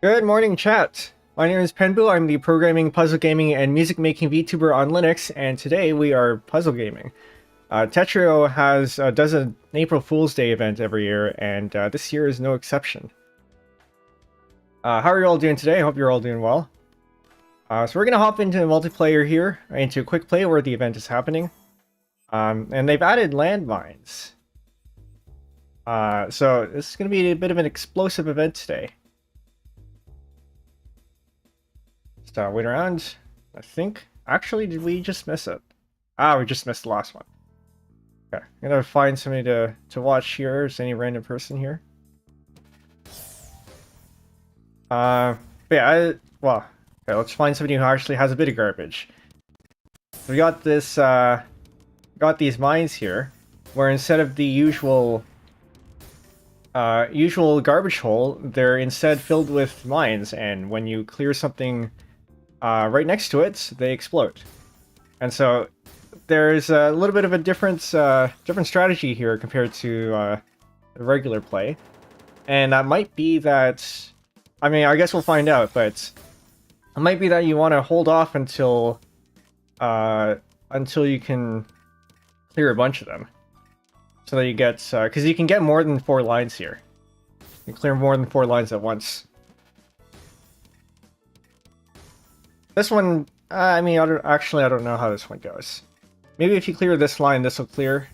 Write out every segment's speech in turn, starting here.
Good morning, chat. My name is Penbu. I'm the programming, puzzle gaming, and music making VTuber on Linux, and today we are puzzle gaming. Tetrio does an April Fool's Day event every year, and this year is no exception. How are you all doing today? I hope you're all doing well. So we're gonna hop into multiplayer here, into quick play where the event is happening. And they've added landmines. So this is gonna be a bit of an explosive event today. Wait around. I think. Actually, did we just miss it? We just missed the last one. Okay, I'm gonna find somebody to watch here. Is any random person here? But yeah, well, okay, let's find somebody who actually has a bit of garbage. We got this, got these mines here, where instead of the usual garbage hole, they're instead filled with mines, and when you clear something right next to it, they explode. And so there's a little bit of a different strategy here compared to regular play. And that might be that, I mean, I guess we'll find out, but it might be that you want to hold off until you can clear a bunch of them. So that you get, because you can get more than 4 lines here. You can clear more than 4 lines at once. This one, I mean, I don't know how this one goes. Maybe if you clear this line, this will clear.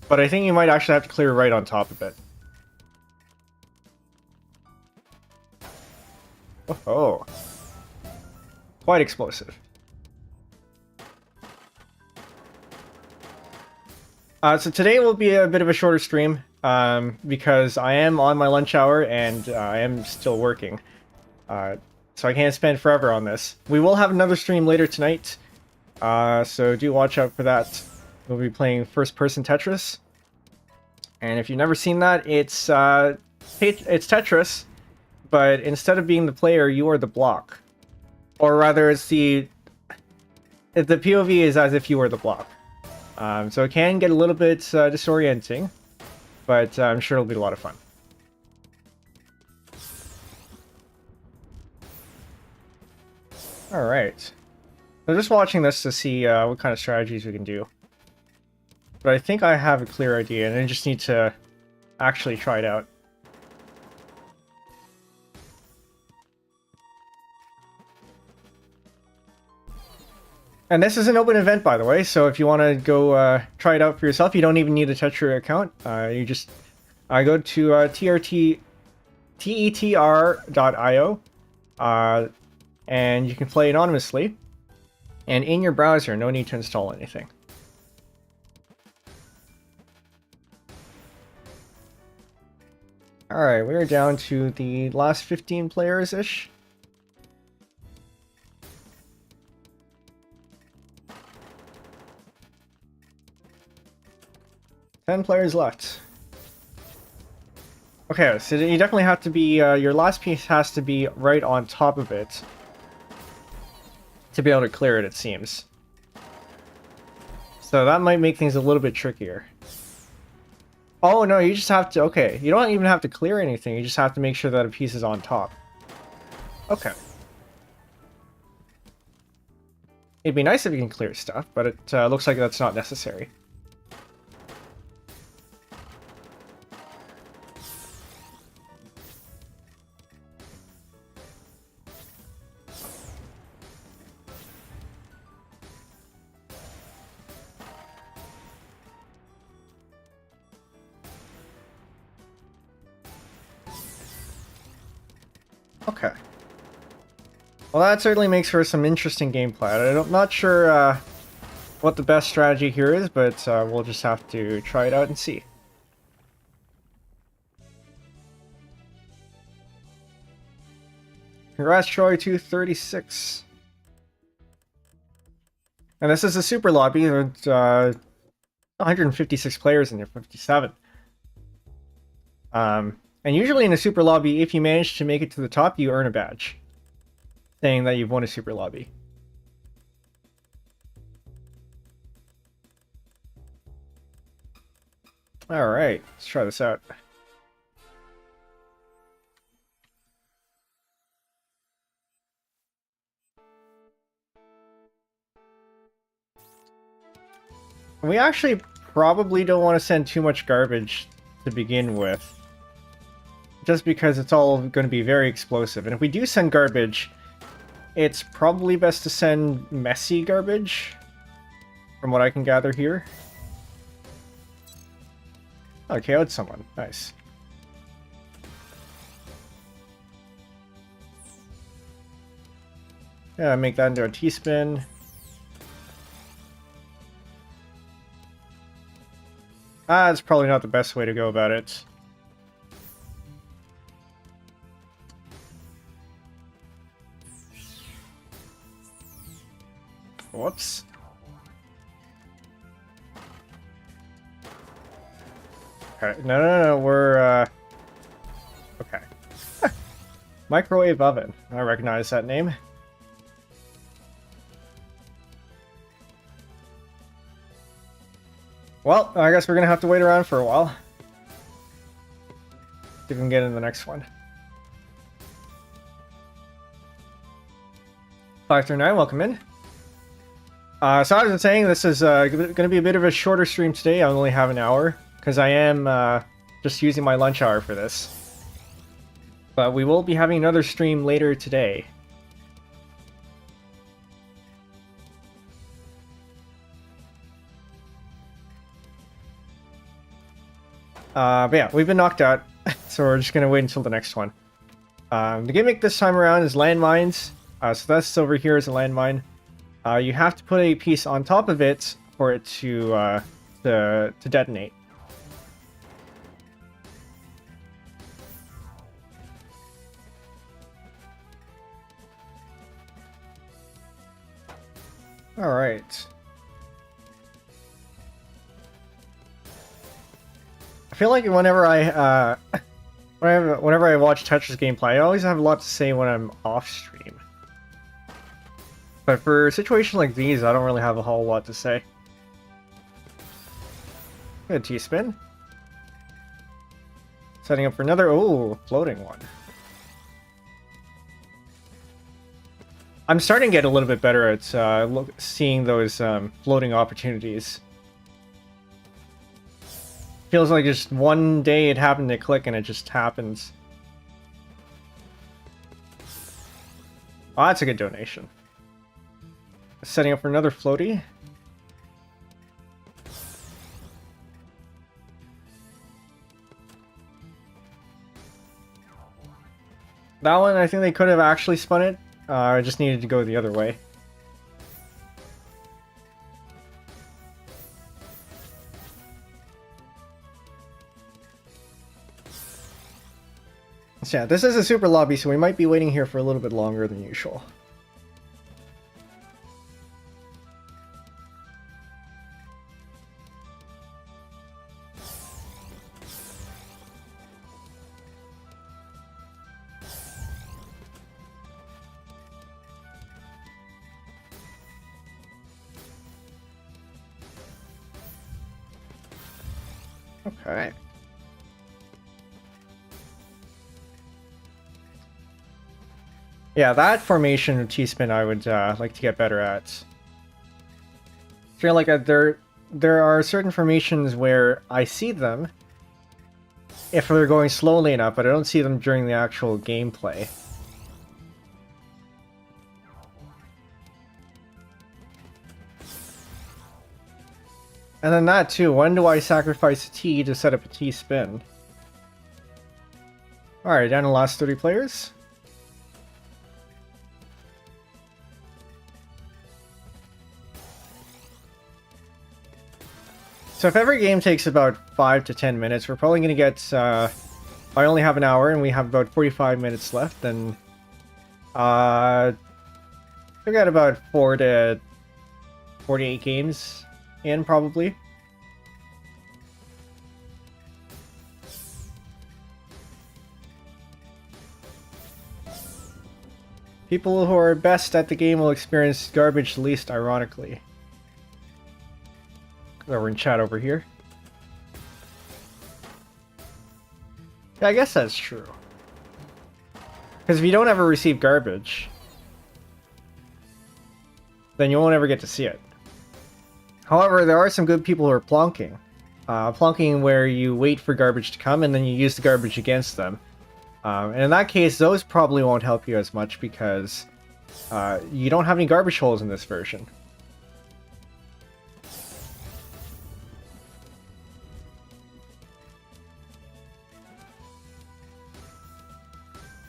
But I think you might actually have to clear right on top of it. Oh, quite explosive. So today will be a bit of a shorter stream, because I am on my lunch hour and I am still working. So I can't spend forever on this. We will have another stream later tonight, so do watch out for that. We'll be playing first-person Tetris. And if you've never seen that, it's Tetris, but instead of being the player, you are the block. Or rather, it's the POV is as if you were the block. So it can get a little bit disorienting, but I'm sure it'll be a lot of fun. Alright. So just watching this to see what kind of strategies we can do. But I think I have a clear idea, and I just need to actually try it out. And this is an open event, by the way, so if you want to go try it out for yourself, you don't even need a Tetrio account. You just go to tetr.io, and you can play anonymously. And in your browser, no need to install anything. Alright, we're down to the last 15 players-ish. Ten players left. Okay, so you definitely have to be, your last piece has to be right on top of it to be able to clear it, it seems. So that might make things a little bit trickier. Oh no, you just have to, okay, you don't even have to clear anything, you just have to make sure that a piece is on top. Okay. It'd be nice if you can clear stuff, but it looks like that's not necessary. Okay. Well, that certainly makes for some interesting gameplay. I'm not sure what the best strategy here is, but we'll just have to try it out and see. Congrats, Troy 236. And this is a super lobby with 156 players in there, 57. And usually in a super lobby, if you manage to make it to the top, you earn a badge saying that you've won a super lobby. Alright, let's try this out. We actually probably don't want to send too much garbage to begin with. Just because it's all going to be very explosive. And if we do send garbage, it's probably best to send messy garbage, from what I can gather here. Oh, KO'd someone. Nice. Yeah, make that into a T-spin. That's probably not the best way to go about it. Whoops. Okay, no, we're, okay. Microwave oven. I recognize that name. Well, I guess we're gonna have to wait around for a while. See if we can get in the next one. 539, welcome in. So I was saying, this is going to be a bit of a shorter stream today. I only have an hour, because I am just using my lunch hour for this. But we will be having another stream later today. But yeah, we've been knocked out, so we're just going to wait until the next one. The gimmick this time around is landmines. So that's over here is a landmine. You have to put a piece on top of it for it to detonate. All right. I feel like whenever I watch Tetris gameplay, I always have a lot to say when I'm off stream. But for a situation like these, I don't really have a whole lot to say. Good T-spin. Setting up for another, floating one. I'm starting to get a little bit better at seeing those floating opportunities. Feels like just one day it happened to click and it just happens. Oh, that's a good donation. Setting up for another floaty. That one, I think they could have actually spun it. I just needed to go the other way. So yeah, this is a super lobby, so we might be waiting here for a little bit longer than usual. Okay. Yeah, that formation of T-spin I would like to get better at. I feel like there are certain formations where I see them if they're going slowly enough, but I don't see them during the actual gameplay. And then that too, when do I sacrifice a T to set up a T-spin? Alright, down to the last 30 players. So if every game takes about 5 to 10 minutes, we're probably going to get... I only have an hour and we have about 45 minutes left, then... we got about 4 to 48 games in, probably. People who are best at the game will experience garbage least, ironically. We're in chat over here. Yeah, I guess that's true. Because if you don't ever receive garbage, then you won't ever get to see it. However, there are some good people who are plonking. Plonking where you wait for garbage to come and then you use the garbage against them. And in that case, those probably won't help you as much because you don't have any garbage holes in this version.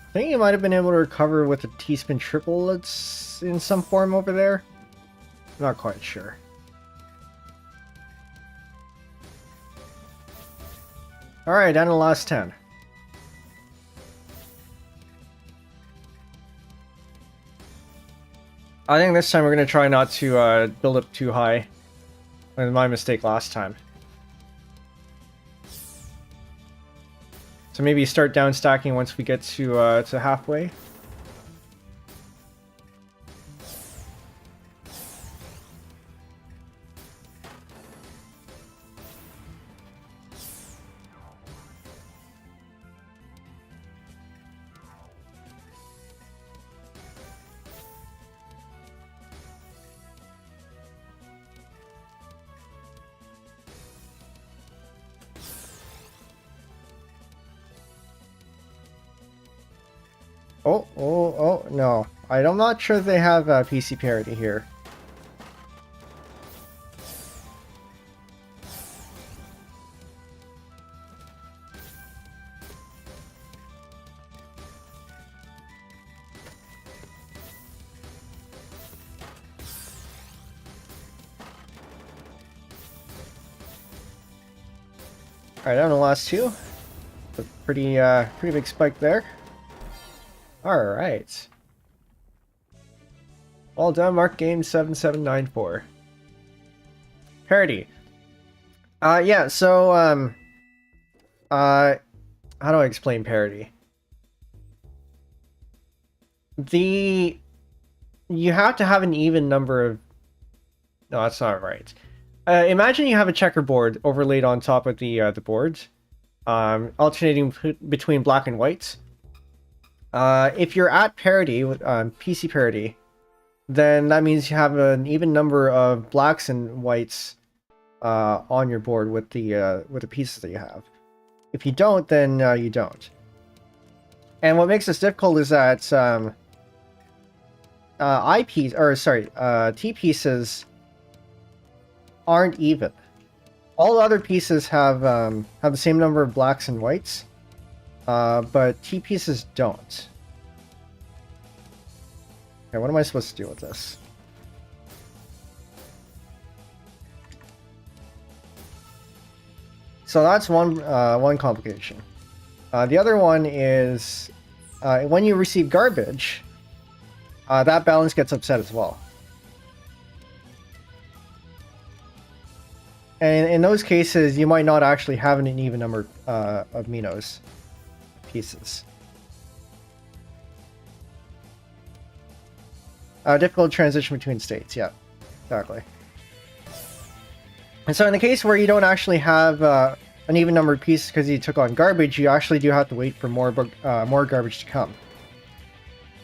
I think you might have been able to recover with a T-spin triple that's in some form over there. I'm not quite sure. Alright, down to the last 10. I think this time we're going to try not to build up too high. That was my mistake last time. So maybe start down stacking once we get to halfway. Oh, no. I'm not sure they have PC parity here. Alright, down to the last two. A pretty big spike there. Alright. Well done, Mark Game 7794. Parody. Yeah, so, how do I explain parody? You have to have an even number of... No, that's not right. Imagine you have a checkerboard overlaid on top of the board, alternating between black and white. If you're at parity, PC parity, then that means you have an even number of blacks and whites on your board with the pieces that you have. If you don't, then you don't. And what makes this difficult is that T pieces aren't even. All other pieces have the same number of blacks and whites. But T pieces don't. Okay, what am I supposed to do with this? So that's one complication. The other one is when you receive garbage, that balance gets upset as well. And in those cases, you might not actually have an even number of Minos pieces. Difficult transition between states, yeah, exactly. And so in the case where you don't actually have an even number of pieces because you took on garbage, you actually do have to wait for more garbage to come.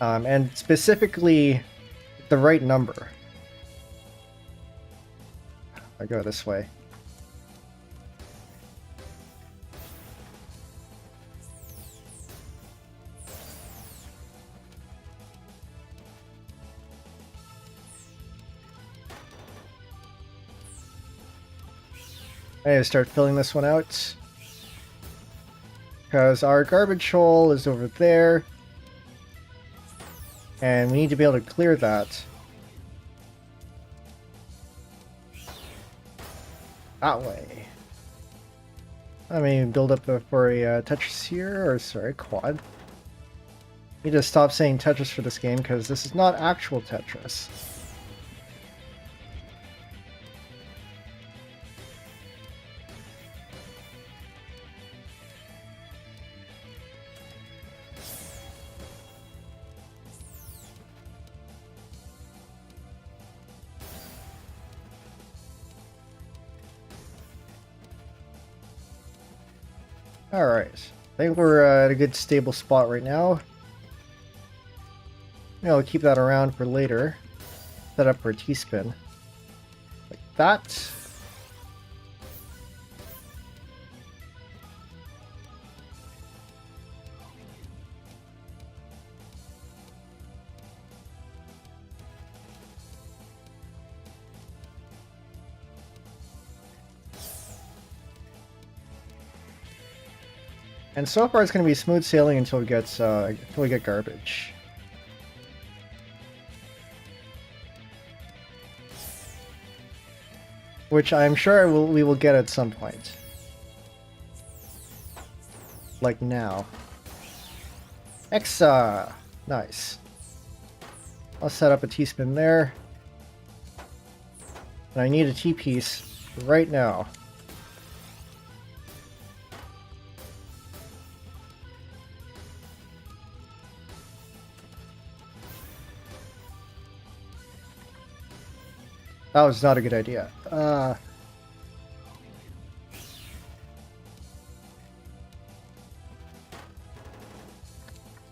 And specifically, the right number. I go this way. I need to start filling this one out. Because our garbage hole is over there. And we need to be able to clear that. That way. I mean, build up for a Tetris here, or sorry, quad. Need to stop saying Tetris for this game because this is not actual Tetris. Alright, I think we're at a good stable spot right now. Maybe I'll keep that around for later. Set up for a T-spin. Like that. And so far it's going to be smooth sailing until it gets until we get garbage. Which I'm sure we will get at some point. Like now. Exa! Nice. I'll set up a T-spin there. And I need a T-piece right now. That was not a good idea.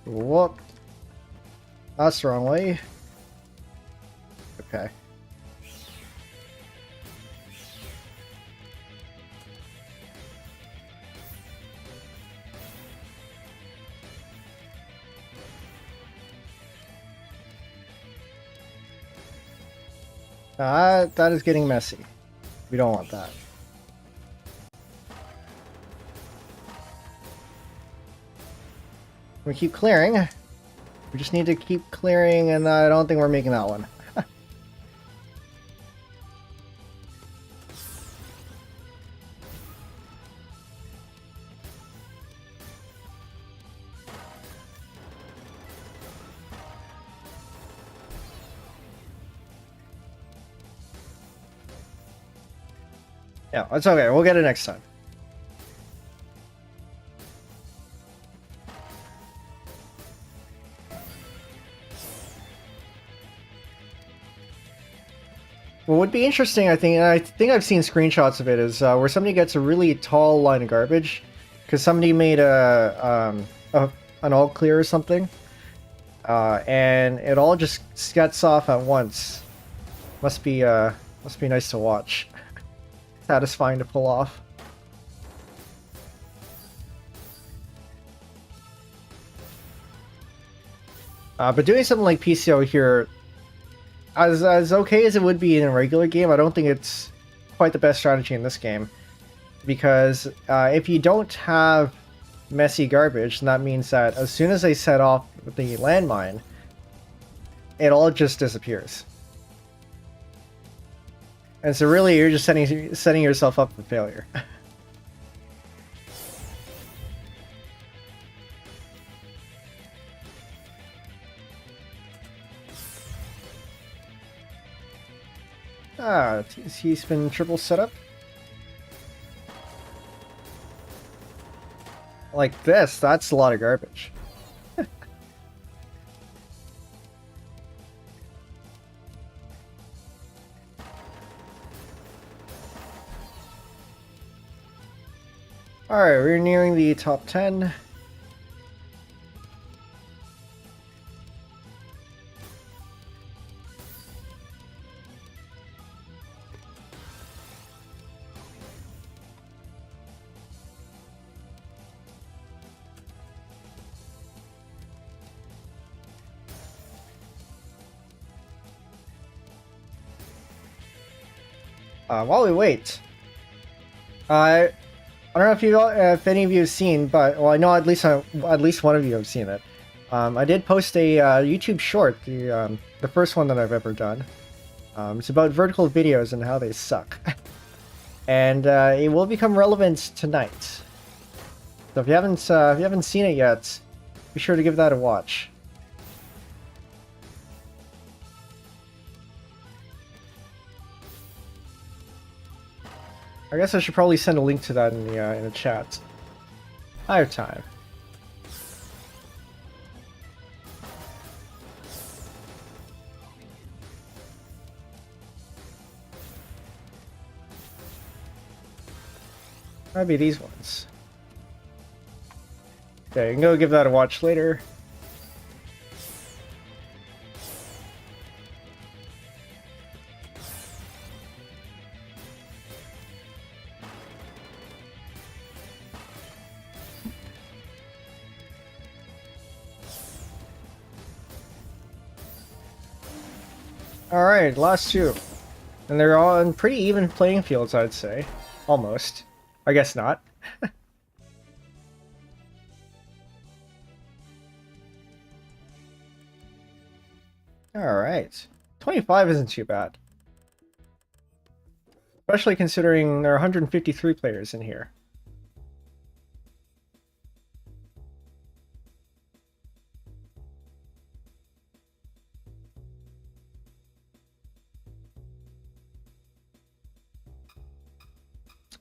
Whoop. That's the wrong way. Okay. That is getting messy. We don't want that. We keep clearing. We just need to keep clearing, and I don't think we're making that one. Yeah, it's okay. We'll get it next time. What would be interesting, I think, and I think I've seen screenshots of it, is where somebody gets a really tall line of garbage because somebody made an all clear or something, and it all just gets off at once. Must be nice to watch. Satisfying to pull off. But doing something like PCO here, as okay as it would be in a regular game, I don't think it's quite the best strategy in this game. Because if you don't have messy garbage, then that means that as soon as they set off the landmine, it all just disappears. And so really, you're just setting yourself up for failure. He's been triple setup. Like this, that's a lot of garbage. Alright, we're nearing the top 10. While we wait, I don't know if any of you have seen, but well, I know at least one of you have seen it. I did post a YouTube short, the first one that I've ever done. It's about vertical videos and how they suck, and it will become relevant tonight. So if you haven't seen it yet, be sure to give that a watch. I guess I should probably send a link to that in the chat. I have time. Might be these ones. Okay, you can go give that a watch later. Alright, last two. And they're all on pretty even playing fields, I'd say. Almost. I guess not. Alright. 25 isn't too bad. Especially considering there are 153 players in here.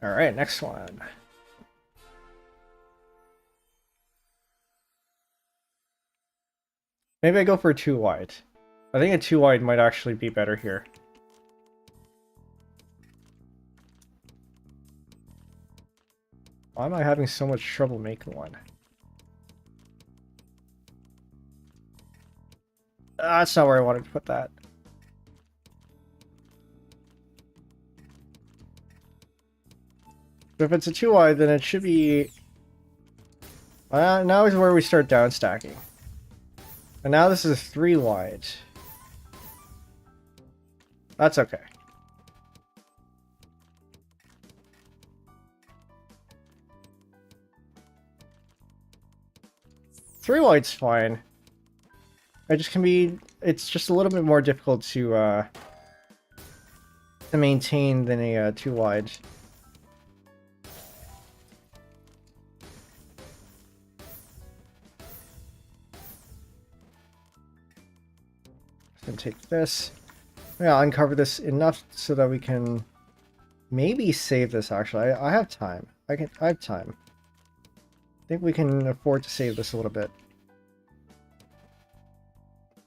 Alright, next one. Maybe I go for a 2 wide. I think a 2 wide might actually be better here. Why am I having so much trouble making one? That's not where I wanted to put that. So if it's a 2 wide, then it should be... now is where we start down stacking. And now this is 3 wide. That's okay. Three wide's fine. It just can be... It's just a little bit more difficult to maintain than a 2 wide. Gonna take this. Yeah, uncover this enough so that we can maybe save this. Actually, I have time. I have time. I think we can afford to save this a little bit.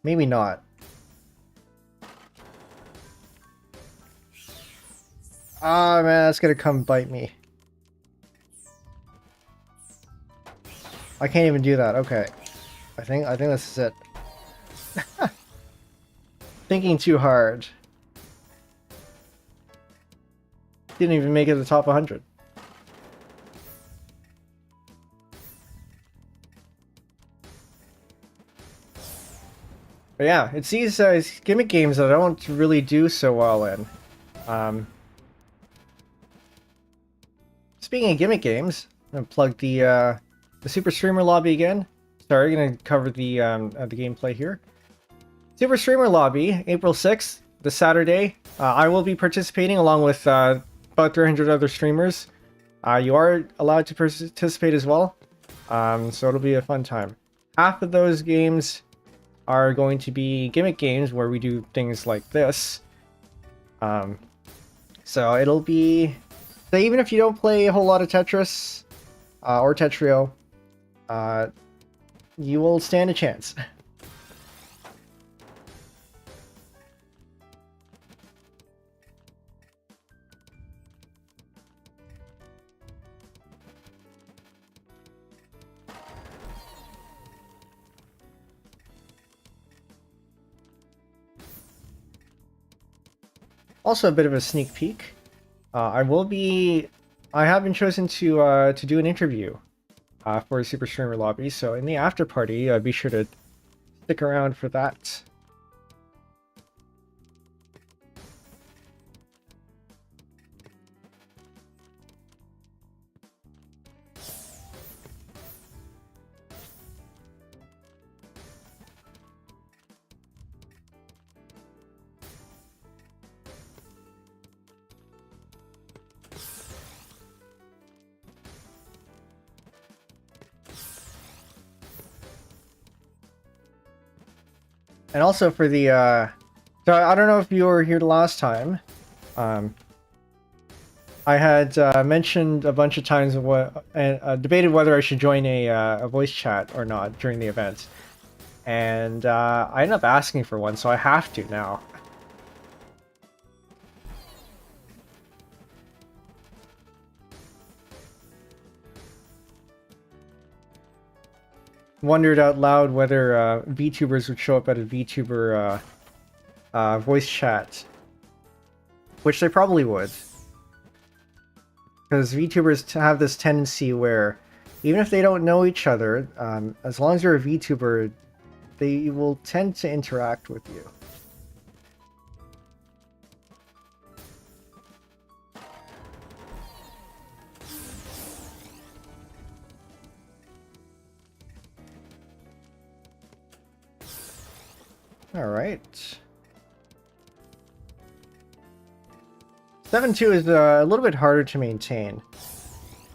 Maybe not. Ah, man, that's gonna come bite me. I can't even do that. Okay, I think this is it. Thinking too hard. Didn't even make it to the top 100. But yeah, it's these gimmick games that I don't really do so well in. Speaking of gimmick games, I'm gonna plug the Super Streamer Lobby again. Sorry, I'm gonna cover the gameplay here. Super Streamer Lobby, April 6th, this Saturday. I will be participating along with about 300 other streamers. You are allowed to participate as well, so it'll be a fun time. Half of those games are going to be gimmick games where we do things like this. So it'll be... So even if you don't play a whole lot of Tetris or Tetrio, you will stand a chance. Also, a bit of a sneak peek. I have been chosen to do an interview for Super Streamer Lobby. So in the after party, be sure to stick around for that. And also for the, so I don't know if you were here the last time. I had mentioned a bunch of times debated whether I should join a voice chat or not during the event. And I ended up asking for one, so I have to now. Wondered out loud whether VTubers would show up at a VTuber voice chat, which they probably would, because VTubers have this tendency where even if they don't know each other, as long as you're a VTuber, they will tend to interact with you. Alright. 7-2 is a little bit harder to maintain,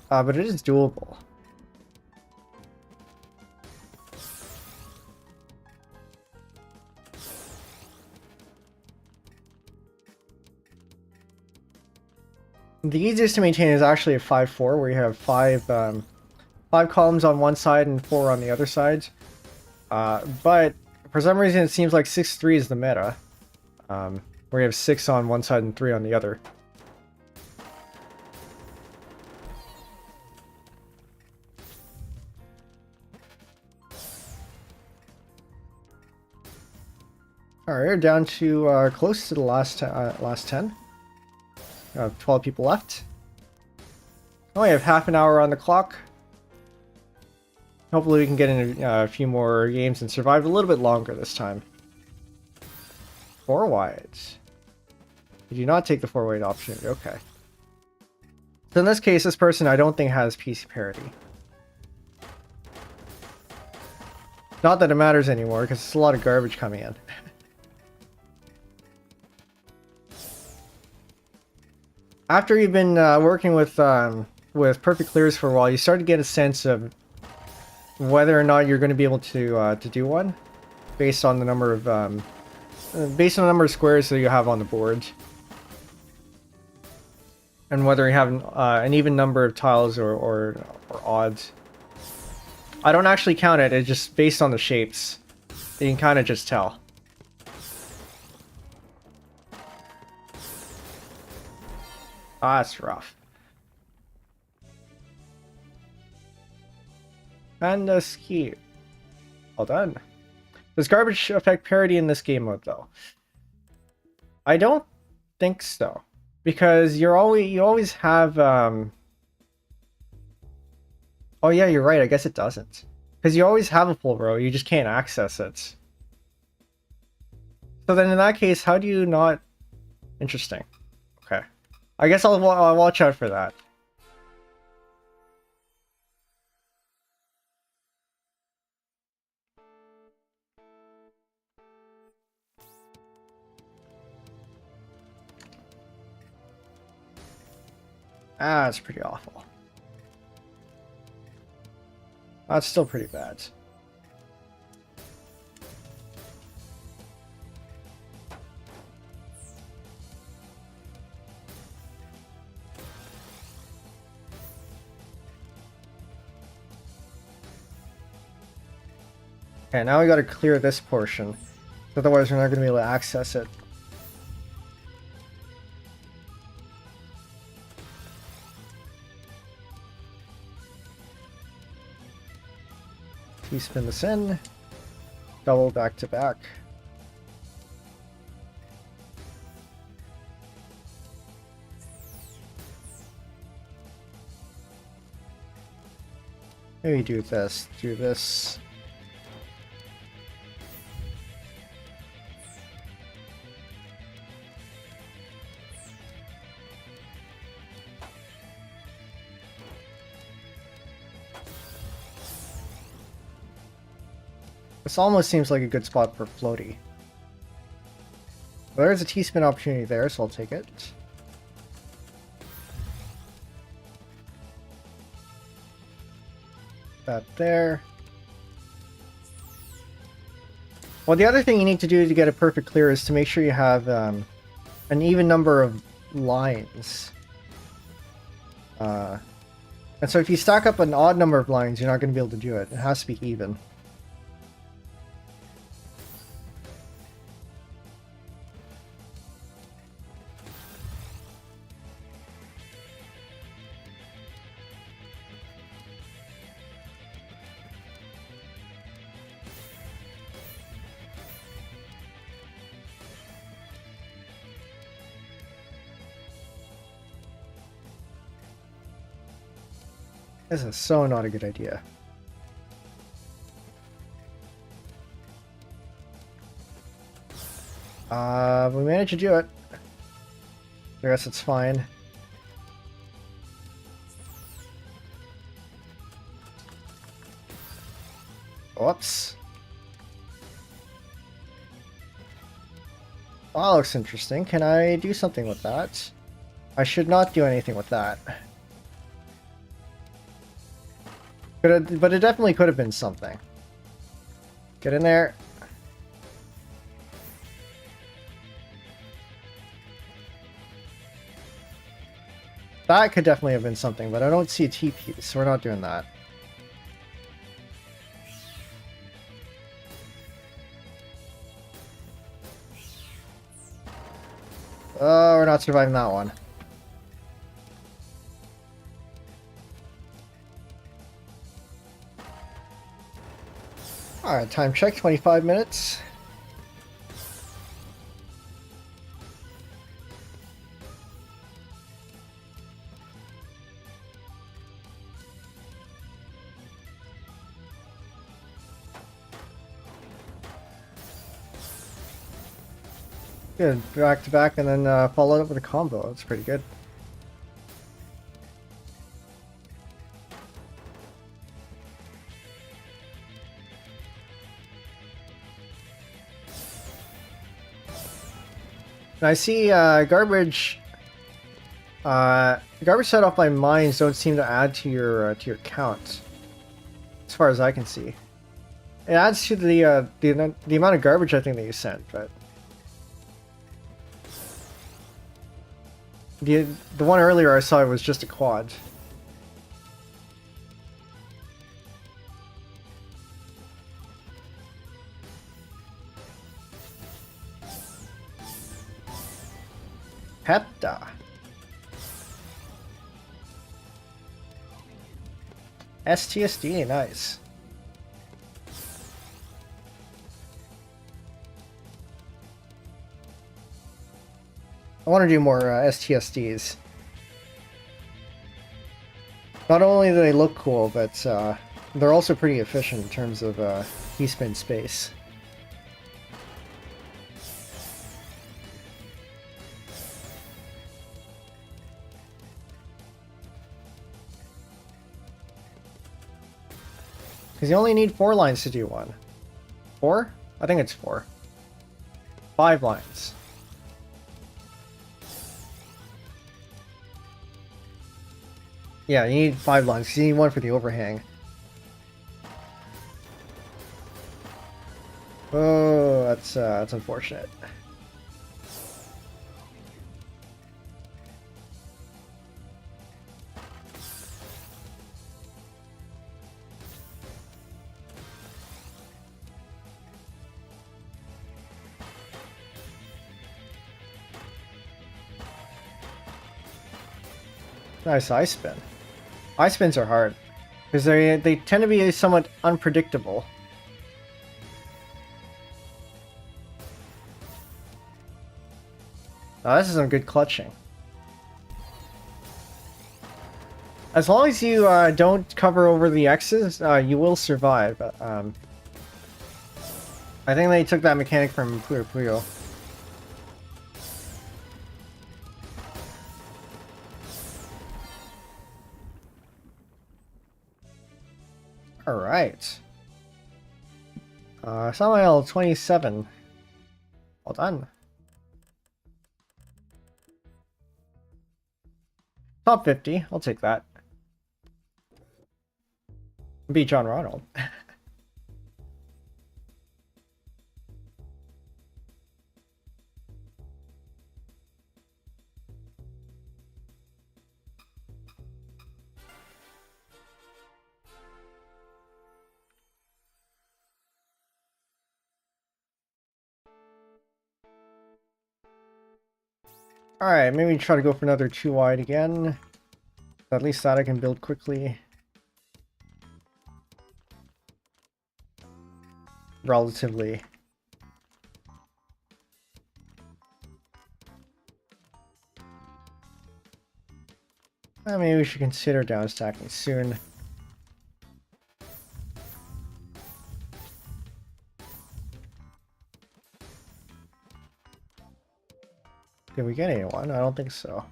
but it is doable. The easiest to maintain is actually a 5-4, where you have five columns on one side and 4 on the other side. But for some reason, it seems like 6-3 is the meta, where you have 6 on one side and 3 on the other. Alright, we're down to close to the last 10. 12 people left. Oh, we have half an hour on the clock. Hopefully we can get in a few more games and survive a little bit longer this time. 4 wide. You do not take the 4 wide option. Okay. So in this case, this person I don't think has PC parity. Not that it matters anymore, because it's a lot of garbage coming in. After you've been working with perfect clears for a while, you start to get a sense of whether or not you're going to be able to do one, based on the number of squares that you have on the board, and whether you have an even number of tiles or odds. I don't actually count it; it's just based on the shapes. You can kind of just tell. Ah, that's rough. And the ski. Well done. Does garbage affect parity in this game mode, though? I don't think so, because you always have. Oh yeah, you're right. I guess it doesn't, because you always have a full row. You just can't access it. So then, in that case, how do you not? Interesting. Okay. I guess I'll watch out for that. Ah, that's pretty awful. That's still pretty bad. Okay, now we gotta clear this portion. Otherwise we're not gonna be able to access it. Spin this in. Double back to back. Maybe do this. Do this. This almost seems like a good spot for floaty. Well, there's a T-spin opportunity there, so I'll take it. That there. Well, the other thing you need to do to get a perfect clear is to make sure you have an even number of lines. And so if you stack up an odd number of lines, you're not going to be able to do it. It has to be even. This is so not a good idea. We managed to do it. I guess it's fine. Whoops. That looks interesting. Can I do something with that? I should not do anything with that. But it definitely could have been something. Get in there. That could definitely have been something, but I don't see a TP, so we're not doing that. Oh, we're not surviving that one. Alright, time check, 25 minutes. Good, back to back and then follow it up with a combo. That's pretty good. And I see garbage. Garbage set off by mines don't seem to add to your count, as far as I can see. It adds to the amount of garbage I think that you sent, but the one earlier I saw was just a quad. Hepta. STSD, nice. I want to do more STSDs. Not only do they look cool, but they're also pretty efficient in terms of keyspin space. Because you only need 4 lines to do one. 4? I think it's 4. 5 lines. Yeah, you need 5 lines, because you need one for the overhang. Oh, that's unfortunate. Nice ice spin. Ice spins are hard because they tend to be somewhat unpredictable. Oh, this is some good clutching. As long as you don't cover over the X's, you will survive. I think they took that mechanic from Puyo. Alright. Samuel 27. Well done. Top 50, I'll take that. Beat John Ronald. Alright, maybe try to go for another 2 wide again. At least that I can build quickly. Relatively. Maybe we should consider downstacking soon. Did we get anyone? I don't think so.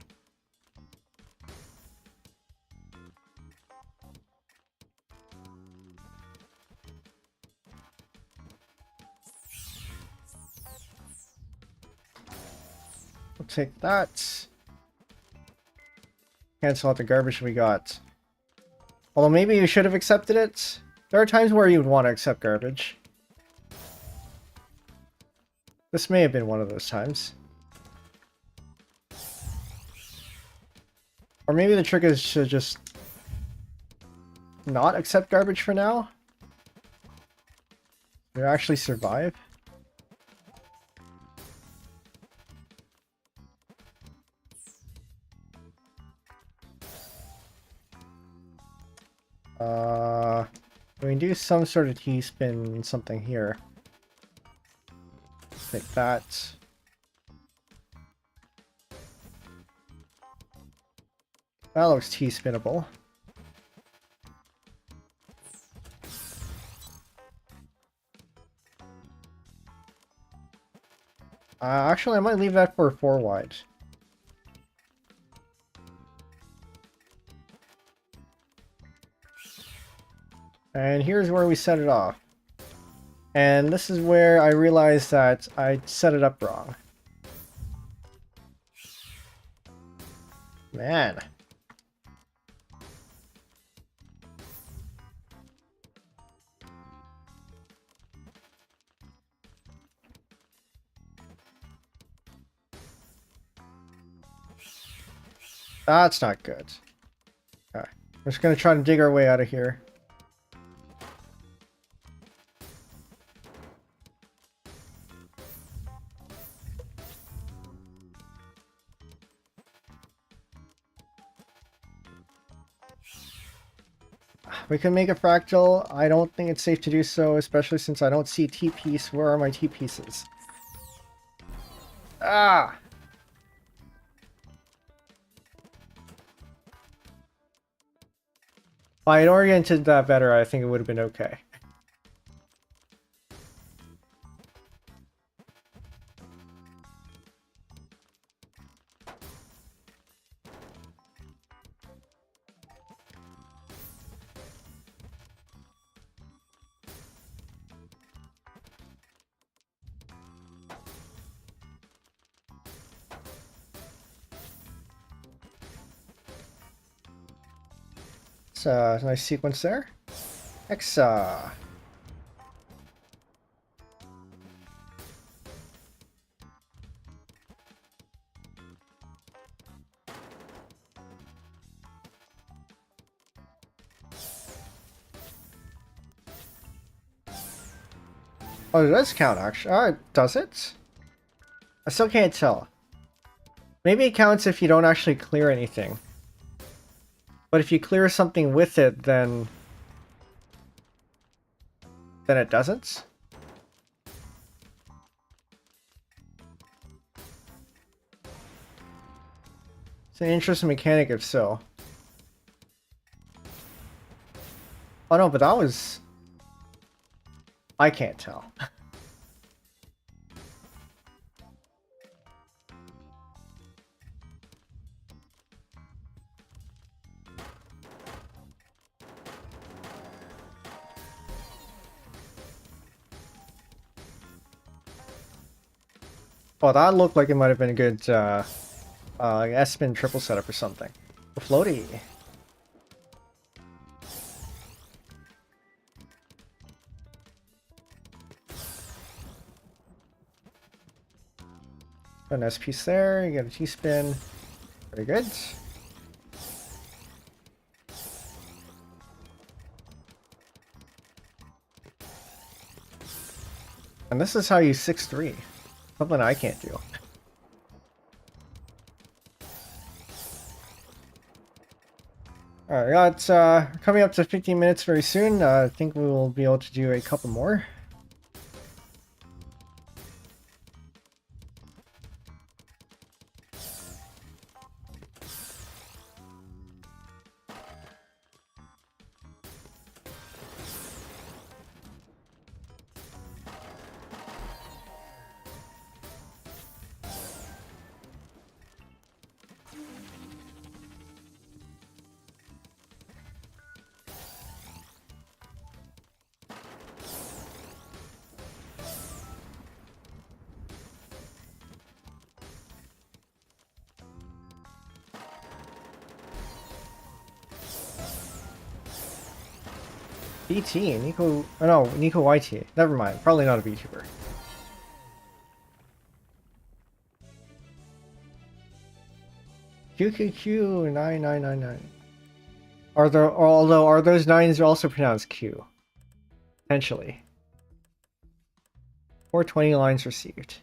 We'll take that. Cancel out the garbage we got. Although maybe you should have accepted it. There are times where you would want to accept garbage. This may have been one of those times. Or maybe the trick is to just not accept garbage for now. You actually survive. We can do some sort of T-spin something here. Take that. That looks T-spinnable. Actually, I might leave that for 4 wide. And here's where we set it off. And this is where I realized that I set it up wrong. Man. That's not good. Okay. We're just gonna try to dig our way out of here. We can make a fractal. I don't think it's safe to do so, especially since I don't see T-piece. Where are my T-pieces? Ah! If I had oriented that better, I think it would have been okay. It's a nice sequence there. Hexa. Oh, it does count, actually. Does it? I still can't tell. Maybe it counts if you don't actually clear anything. But if you clear something with it, then it doesn't? It's an interesting mechanic if so. Oh no, but that was... I can't tell. Oh, that looked like it might have been a good like S-spin triple setup or something. The floaty. An S piece there, you get a T-spin. Very good. And this is how you 6-3. Something I can't do. Alright, got coming up to 15 minutes very soon. I think we will be able to do a couple more. BT, Nico... Oh no, Nico YT. Never mind. Probably not a VTuber. QQQ9999. Although, are those 9s also pronounced Q? Potentially. 420 lines received.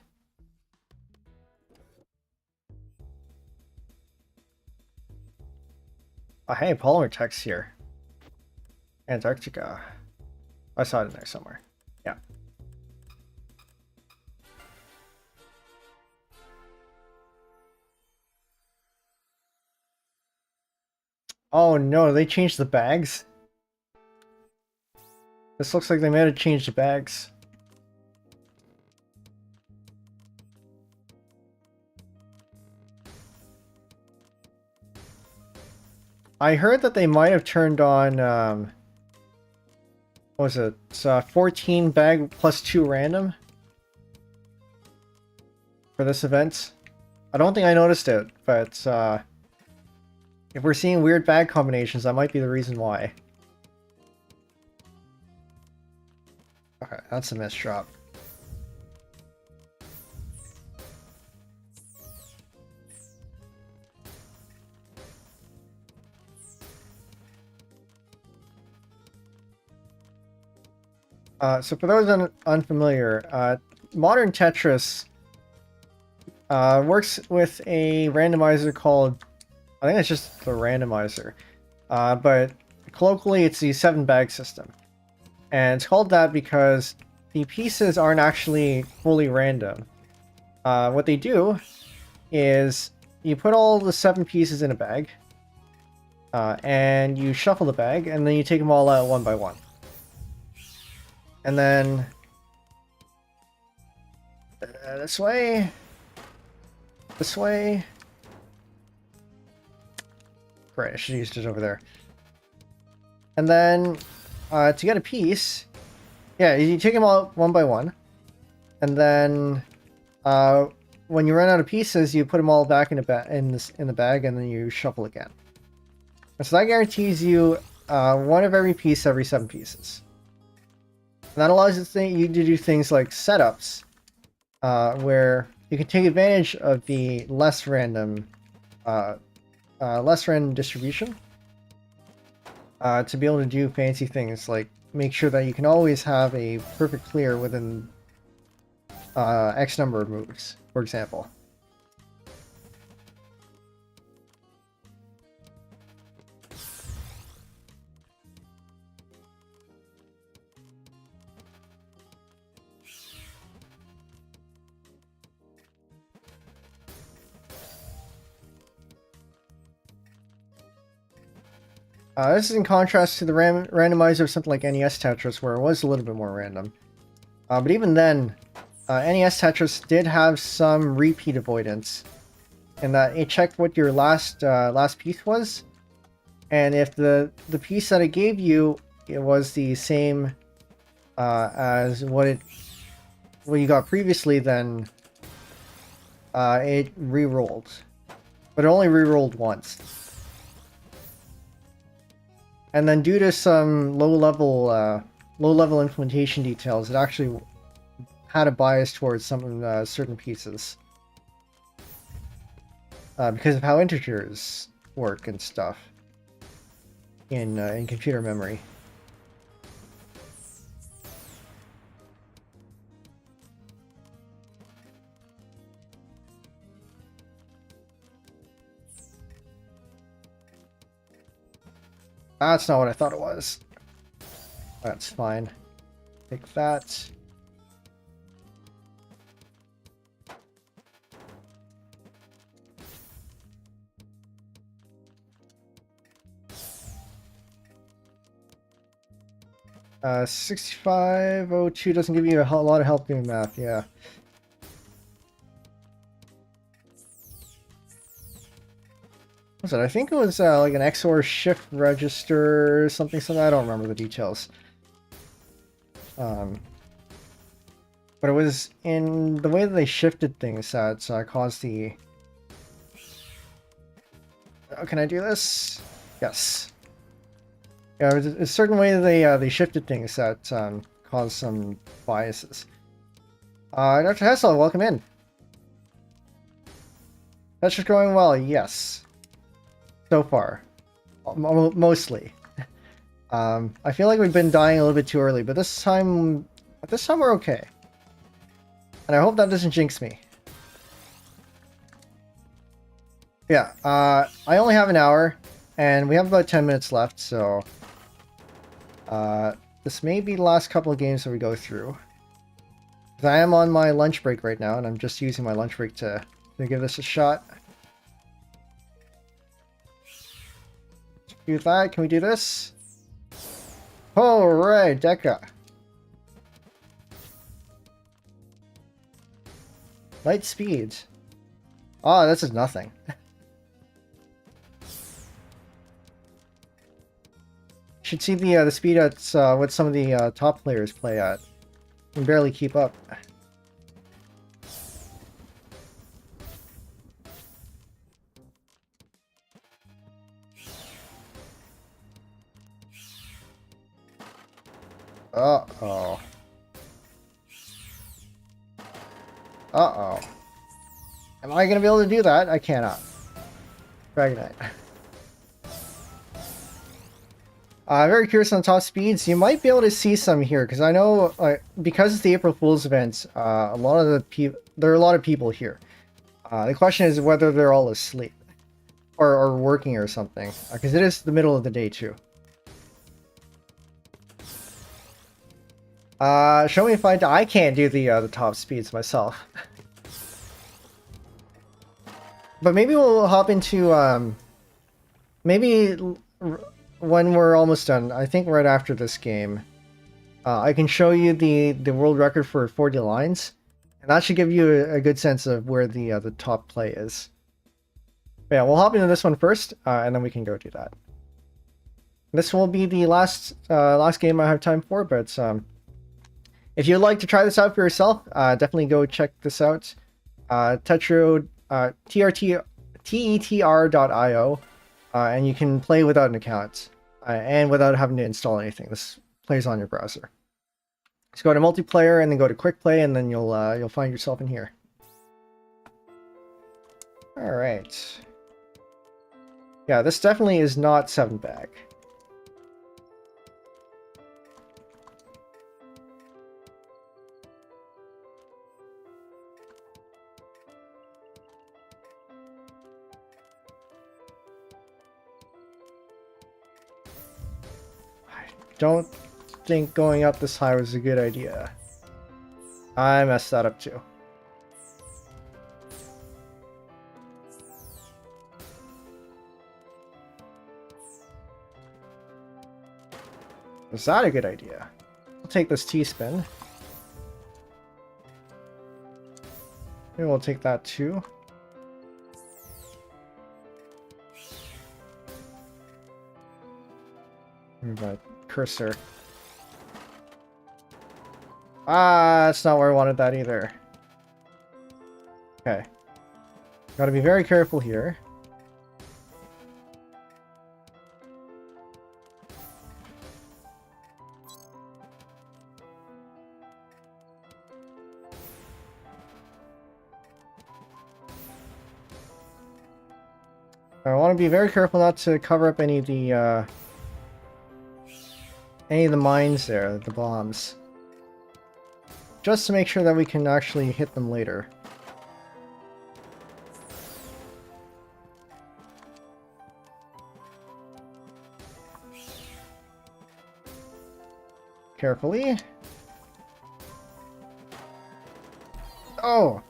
Oh, hey, polymer text here. Antarctica. I saw it in there somewhere. Yeah. Oh no, they changed the bags? This looks like they might have changed the bags. I heard that they might have turned on, what was it? It's 14 bag plus 2 random for this event. I don't think I noticed it, but if we're seeing weird bag combinations, that might be the reason why. Okay, that's a missed drop. So for those unfamiliar, modern Tetris works with a randomizer called, I think it's just the randomizer, but colloquially it's the 7-bag system. And it's called that because the pieces aren't actually fully random. What they do is you put all the 7 pieces in a bag, and you shuffle the bag, and then you take them all out one by one. And then this way, this way. Great, I should have used it over there. And then to get a piece, yeah, you take them all one by one, and then when you run out of pieces, you put them all back in the bag, and then you shuffle again. And so that guarantees you one of every piece every 7 pieces. And that allows you to do things like setups, where you can take advantage of the less random distribution to be able to do fancy things like make sure that you can always have a perfect clear within X number of moves, for example. This is in contrast to the randomizer of something like NES Tetris, where it was a little bit more random. But even then, NES Tetris did have some repeat avoidance, in that it checked what your last piece was, and if the piece that it gave you it was the same as what you got previously, then it re-rolled, but it only re-rolled once. And then due to some low-level implementation details, it actually had a bias towards some certain pieces. Because of how integers work and stuff in computer memory. That's not what I thought it was. That's fine. Take that. Uh, 6502 doesn't give you a lot of help doing math, yeah. What was it? I think it was like an XOR shift register or something. I don't remember the details. But it was in the way that they shifted things that caused the... Oh, can I do this? Yes. Yeah, there's a certain way they shifted things that caused some biases. Dr. Hessel, welcome in. That's just going well, yes. So far. Mostly. I feel like we've been dying a little bit too early, but this time we're okay. And I hope that doesn't jinx me. Yeah, I only have an hour, and we have about 10 minutes left, so... this may be the last couple of games that we go through. Because I am on my lunch break right now, and I'm just using my lunch break to give this a shot. Do that. Can we do this? Alright, Deca. Light speed. Oh, this is nothing. Should see the speed at what some of the top players play at. Can barely keep up. Uh-oh. Uh-oh. Am I gonna be able to do that? I cannot. Dragonite. Very curious on top speeds. You might be able to see some here, because I know, because it's the April Fool's event, there are a lot of people here. The question is whether they're all asleep. Or working or something. Because it is the middle of the day, too. Show me if I can't do the top speeds myself. But maybe we'll hop into, maybe when we're almost done, I think right after this game, I can show you the world record for 40 lines, and that should give you a good sense of where the top play is. But yeah, we'll hop into this one first, and then we can go do that. This will be the last game I have time for, but if you'd like to try this out for yourself, definitely go check this out. Tetrio, tetr.io, and you can play without an account and without having to install anything. This plays on your browser. Just go to multiplayer and then go to quick play, and then you'll find yourself in here. All right. Yeah, this definitely is not 7-bag. Don't think going up this high was a good idea. I messed that up too. Was that a good idea? I'll take this T-spin. Maybe we'll take that too. Move my cursor. Ah, that's not where I wanted that either. Okay. Gotta be very careful here. I want to be very careful not to cover up any of the mines there, the bombs. Just to make sure that we can actually hit them later. Carefully. Oh!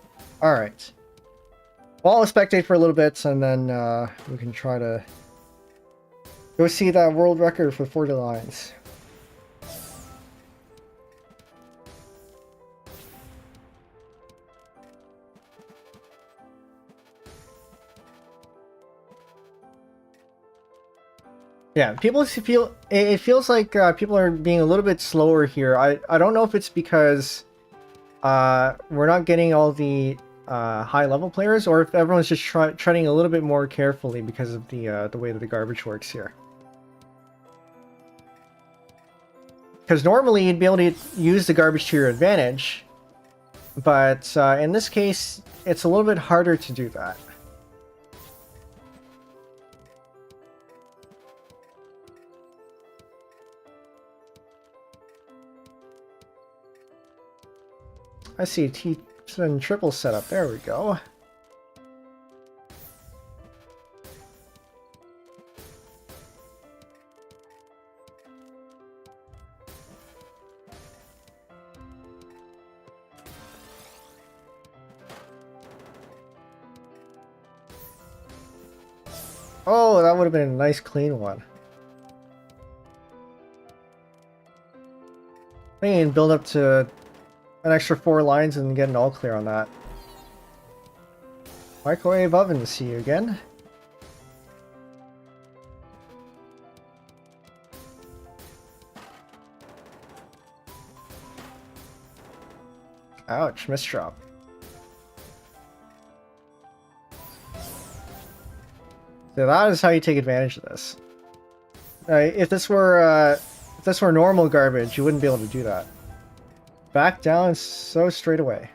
Alright. Well, I'll spectate for a little bit, and then we can try to go see that world record for 40 lines. Yeah, people feel it feels like people are being a little bit slower here. I don't know if it's because we're not getting all the high level players, or if everyone's just treading a little bit more carefully because of the way that the garbage works here. Because normally you'd be able to use the garbage to your advantage, but in this case, it's a little bit harder to do that. I see T and triple setup. There we go. Oh, that would have been a nice clean one. I think you can build up to an extra 4 lines and get an all clear on that. Microwave oven to see you again. Ouch, misdrop. So that is how you take advantage of this. If this were normal garbage, you wouldn't be able to do that. Back down so straight away.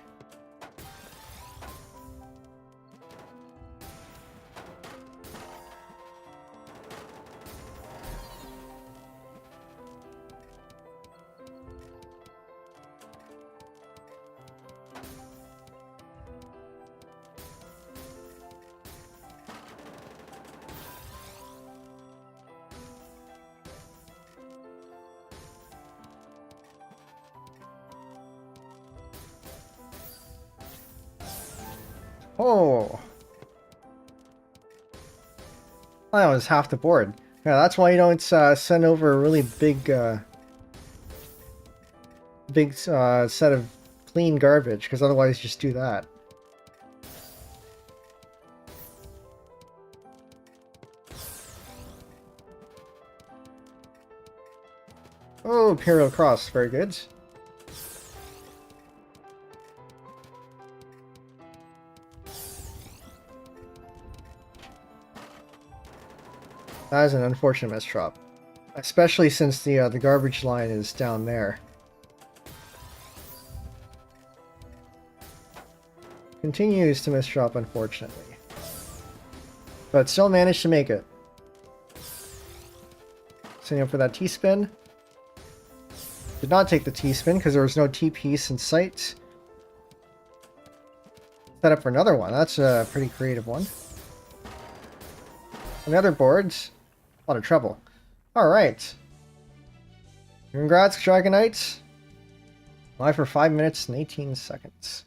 Oh, that was half the board. Yeah, that's why you don't send over a really big set of clean garbage, because otherwise you just do that. Oh, Imperial Cross, very good. That is an unfortunate misdrop, especially since the garbage line is down there. Continues to misdrop, unfortunately, but still managed to make it. Setting up for that T-spin. Did not take the T-spin because there was no T-piece in sight. Set up for another one. That's a pretty creative one. On the other boards, a lot of trouble. Alright. Congrats, Dragonite. Live for 5 minutes and 18 seconds.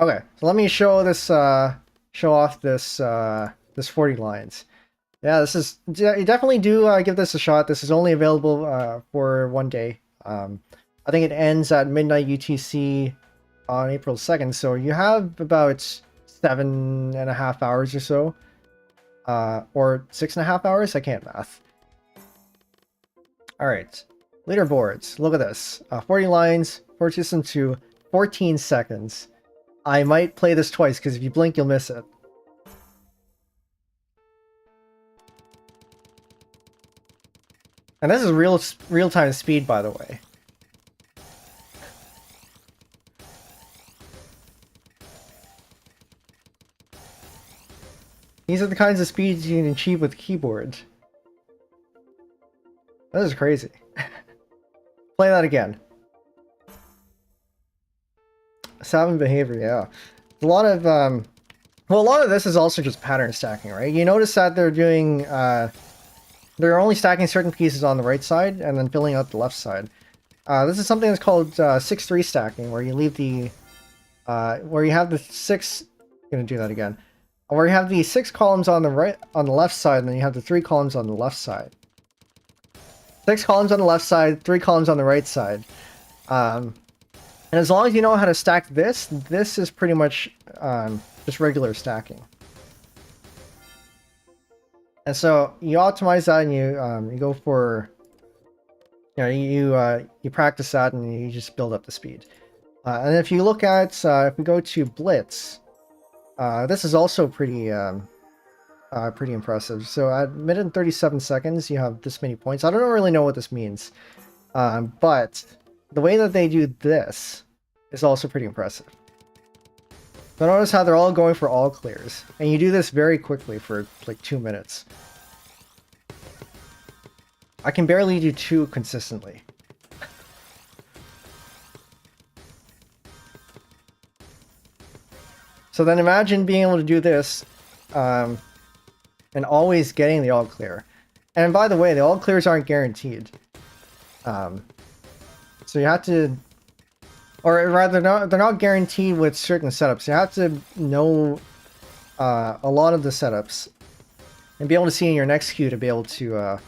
Okay, so let me show this, show off this, this 40 lines. Yeah, this is, you definitely do give this a shot. This is only available for 1 day. I think it ends at midnight UTC on April 2nd, so you have about 7.5 hours or so. Or 6.5 hours? I can't math. Alright, leaderboards. Look at this. 40 lines, 4 system to 14 seconds. I might play this twice, because if you blink, you'll miss it. And this is real-time speed, by the way. These are the kinds of speeds you can achieve with keyboard. That is crazy. Play that again. Savant behavior, yeah. A lot of well, a lot of this is also just pattern stacking, right? You notice that they're doing they're only stacking certain pieces on the right side and then filling out the left side. This is something that's called 6-3 stacking, where you leave the where you have the 6. I'm gonna do that again. Where you have the 6 columns on the right, on the left side, and then you have the 3 columns on the left side. 6 columns on the left side, 3 columns on the right side. And as long as you know how to stack this, this is pretty much just regular stacking. And so you optimize that, and you go for, you know, you practice that, and you just build up the speed. And if you look at if we go to Blitz, this is also pretty pretty impressive. So at minute and 37 seconds, you have this many points. I don't really know what this means, but the way that they do this is also pretty impressive. So notice how they're all going for all clears, and you do this very quickly for like 2 minutes. I can barely do 2 consistently. So then imagine being able to do this and always getting the all clear. And by the way, the all clears aren't guaranteed. So you have to, or rather, they're not guaranteed with certain setups. You have to know a lot of the setups and be able to see in your next queue to be able to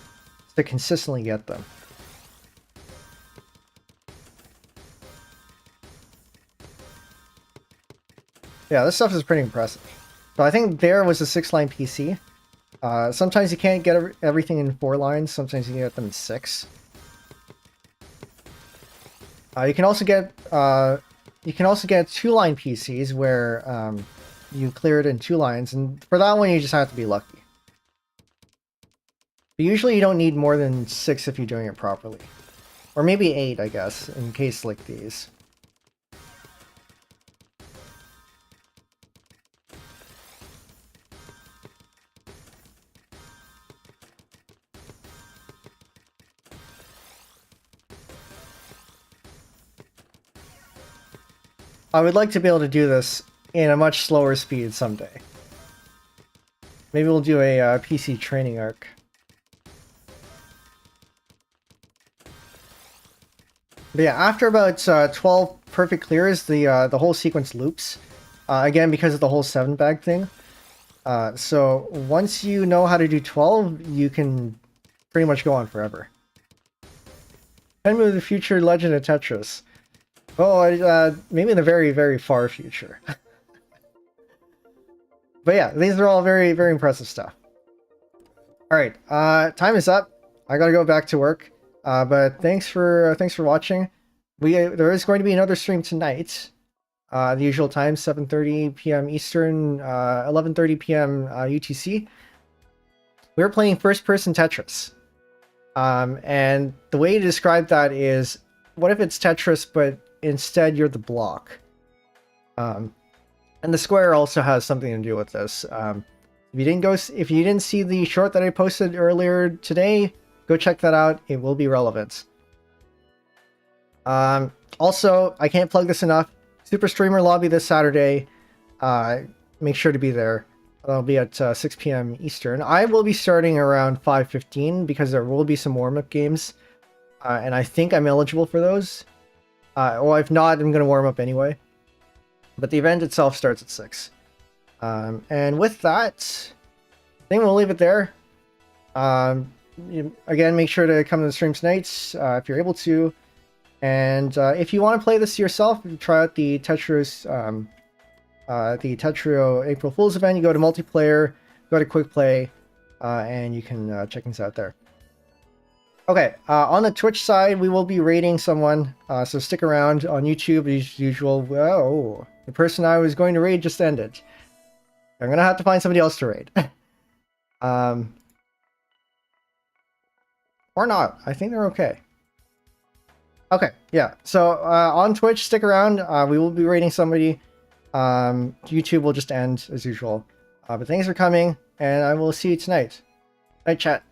consistently get them. Yeah, this stuff is pretty impressive. So I think there was a 6-line PC. Sometimes you can't get everything in 4 lines. Sometimes you can get them in 6. You can also get 2-line PCs where you clear it in 2 lines, and for that one you just have to be lucky. But usually you don't need more than 6 if you're doing it properly, or maybe 8, I guess, in case like these. I would like to be able to do this in a much slower speed someday. Maybe we'll do a PC training arc. But yeah, after about 12 perfect clears, the whole sequence loops. Again, because of the whole 7-bag thing. So once you know how to do 12, you can pretty much go on forever. Penbu, the future legend of Tetris. Oh, maybe in the very, very far future. But yeah, these are all very, very impressive stuff. Alright, time is up. I gotta go back to work. But thanks for watching. There is going to be another stream tonight. The usual time, 7:30 p.m. Eastern, 11:30 p.m. UTC. We're playing first-person Tetris. And the way to describe that is, what if it's Tetris, but instead you're the block? And the square also has something to do with this. If you didn't see the short that I posted earlier today, go check that out. It will be relevant. Also, I can't plug this enough. Super Streamer Lobby this Saturday. Make sure to be there. That'll be at 6 p.m. Eastern. I will be starting around 5:15 because there will be some warm-up games. And I think I'm eligible for those. Well, if not, I'm going to warm up anyway. But the event itself starts at 6. And with that, I think we'll leave it there. Again, make sure to come to the stream tonight if you're able to. And if you want to play this yourself, try out the tetrio April Fool's event. You go to multiplayer, go to quick play, and you can check things out there. Okay, on the Twitch side, we will be raiding someone, so stick around. On YouTube, as usual. Whoa, the person I was going to raid just ended. I'm gonna have to find somebody else to raid. Or not. I think they're okay. Okay, yeah. So on Twitch, stick around. We will be raiding somebody. YouTube will just end as usual. But thanks for coming, and I will see you tonight. Night chat.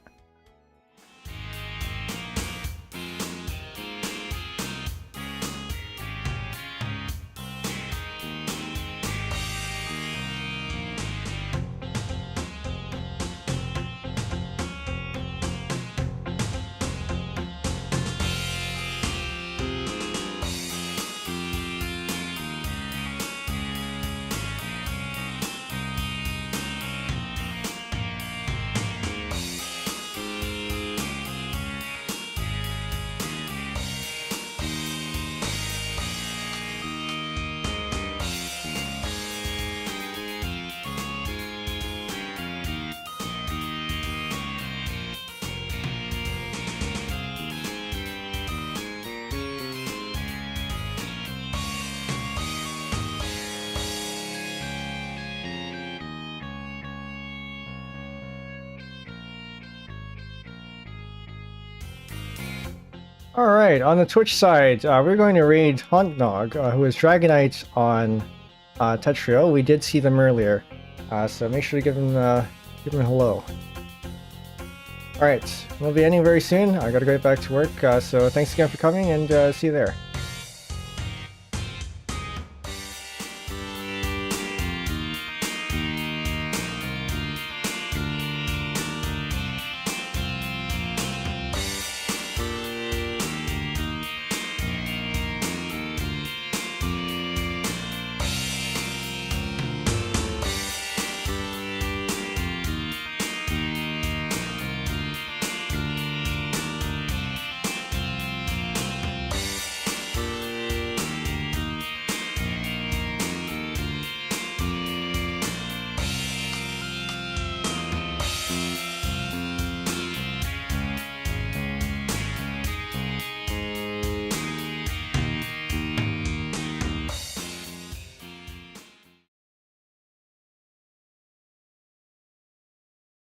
Alright, on the Twitch side, we're going to raid Hauntnog, who is Dragonite on Tetrio. We did see them earlier, so make sure to give them a hello. Alright, we'll be ending very soon. I gotta go back to work, so thanks again for coming, and see you there.